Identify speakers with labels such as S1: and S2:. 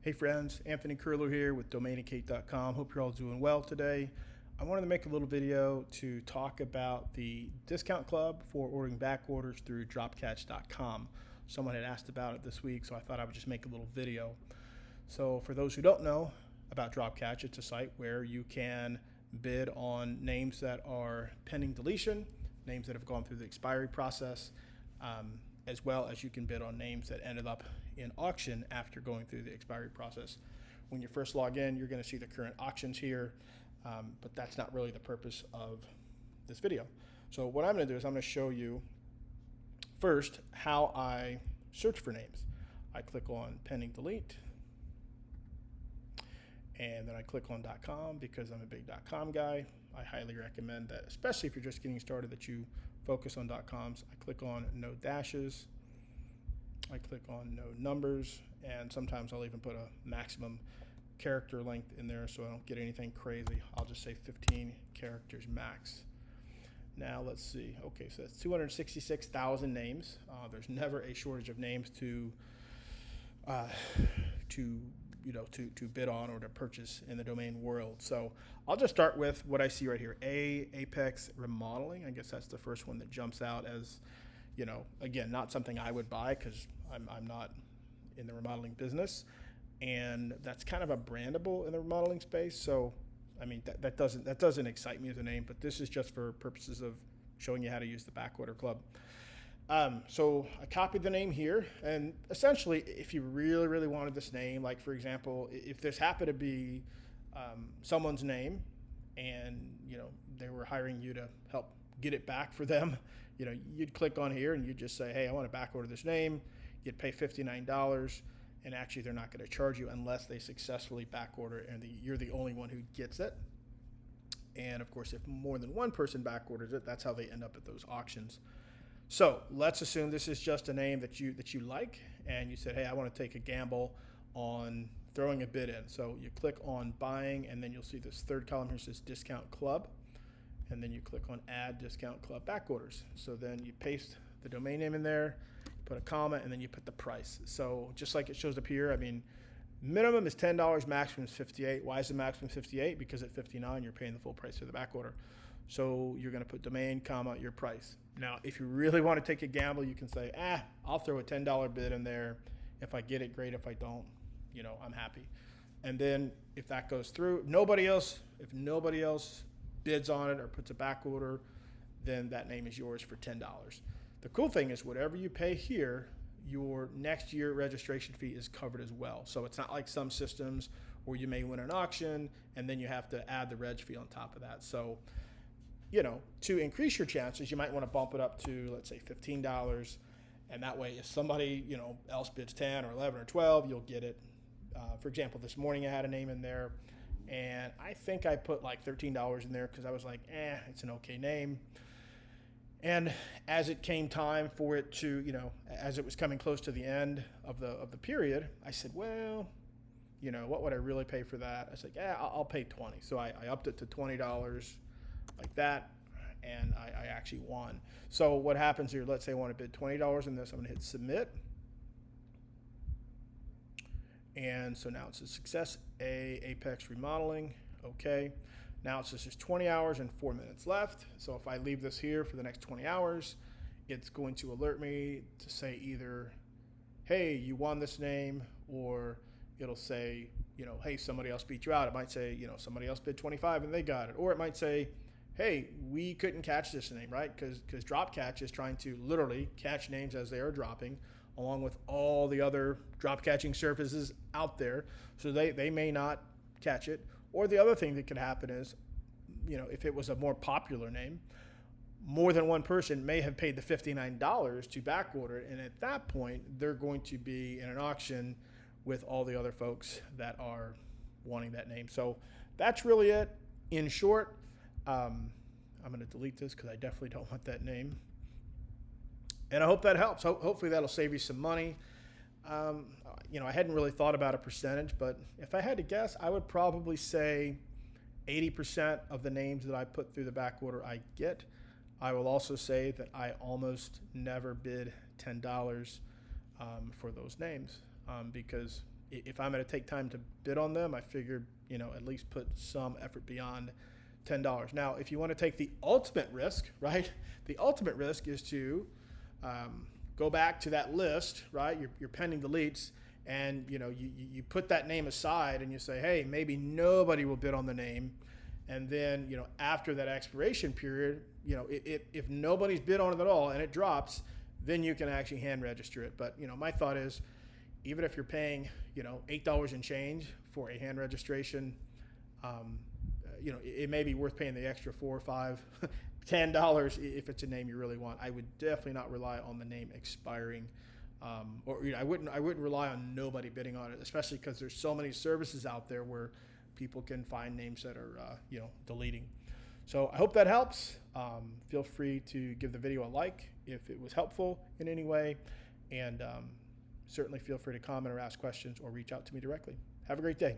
S1: Hey friends, Anthony Curlew here with domainicate.com. Hope you're all doing well today. I wanted to make a little video to talk about the discount club for ordering back orders through dropcatch.com. Someone had asked about it this week, so I thought I would just make a little video. So for those who don't know about Dropcatch, it's a site where you can bid on names that are pending deletion, names that have gone through the expiry process, as well as you can bid on names that ended up in auction after going through the expiry process. When you first log in, you're going to see the current auctions here, but that's not really the purpose of this video. So what I'm going to do is I'm going to show you first how I search for names. I click on pending delete, and then I click on .com because I'm a big .com guy. I highly recommend that, especially if you're just getting started, that you focus on .coms. I click on no dashes. I click on no numbers, and sometimes I'll even put a maximum character length in there so I don't get anything crazy. I'll just say 15 characters max. Now let's see. Okay, so that's 266,000 names. There's never a shortage of names to bid on or to purchase in the domain world. So I'll just start with what I see right here. Apex Remodeling. I guess that's the first one that jumps out as, again, not something I would buy because I'm not in the remodeling business, and that's kind of a brandable in the remodeling space. So I mean that doesn't excite me as a name, but this is just for purposes of showing you how to use the Backorder Club. So I copied the name here, and essentially if you really wanted this name, like for example, if this happened to be someone's name and they were hiring you to help get it back for them, you'd click on here and you'd just say, hey, I want to back order this name. You'd pay $59, and actually they're not going to charge you unless they successfully back order it, and you're the only one who gets it. And of course, if more than one person back orders it, that's how they end up at those auctions. So let's assume this is just a name that you like, and you said, hey, I want to take a gamble on throwing a bid in. So you click on buying, and then you'll see this third column here says discount club, and then you click on add discount club back orders. So then you paste the domain name in there, put a comma, and then you put the price. So just like it shows up here, I mean, minimum is $10, maximum is $58. Why is the maximum $58? Because at $59, you're paying the full price for the back order. So you're going to put domain, comma, your price. Now, if you really want to take a gamble, you can say, I'll throw a $10 bid in there. If I get it, great. If I don't, I'm happy. And then if that goes through, if nobody else bids on it or puts a back order, then that name is yours for $10. The cool thing is whatever you pay here, your next year registration fee is covered as well. So it's not like some systems where you may win an auction and then you have to add the reg fee on top of that. So, to increase your chances, you might want to bump it up to, let's say, $15. And that way, if somebody, else bids 10 or 11 or 12, you'll get it. For example, this morning I had a name in there, and I think I put like $13 in there because I was like, it's an okay name. And as it came time for it to, as it was coming close to the end of the period, I said, well, what would I really pay for that? I said, I'll pay 20. So I upped it to $20 like that, and I actually won. So what happens here, let's say I want to bid $20 in this, I'm going to hit submit. And so now it says success, Apex Remodeling, okay. Now it says there's 20 hours and 4 minutes left. So if I leave this here for the next 20 hours, it's going to alert me to say either, hey, you won this name, or it'll say, hey, somebody else beat you out. It might say, somebody else bid 25 and they got it. Or it might say, hey, we couldn't catch this name, right? Because Dropcatch is trying to literally catch names as they are dropping, along with all the other drop catching services out there. So they may not catch it. Or the other thing that could happen is, if it was a more popular name, more than one person may have paid the $59 to back order it, and at that point, they're going to be in an auction with all the other folks that are wanting that name. So that's really it. In short, I'm going to delete this because I definitely don't want that name. And I hope that helps. Hopefully that'll save you some money. I hadn't really thought about a percentage, but if I had to guess, I would probably say 80% of the names that I put through the back order I get. I will also say that I almost never bid $10 for those names because if I'm going to take time to bid on them, I figured, at least put some effort beyond $10. Now, if you want to take the ultimate risk, right? The ultimate risk is to go back to that list, right? Your pending deletes, and you put that name aside and you say, hey, maybe nobody will bid on the name. And then, after that expiration period, if nobody's bid on it at all and it drops, then you can actually hand register it. But, my thought is, even if you're paying, $8 and change for a hand registration, it may be worth paying the extra $4, $5, $10 if it's a name you really want. I would definitely not rely on the name expiring, I wouldn't rely on nobody bidding on it, especially because there's so many services out there where people can find names that are deleting. So I hope that helps. Feel free to give the video a like if it was helpful in any way, and certainly feel free to comment or ask questions or reach out to me directly. Have a great day.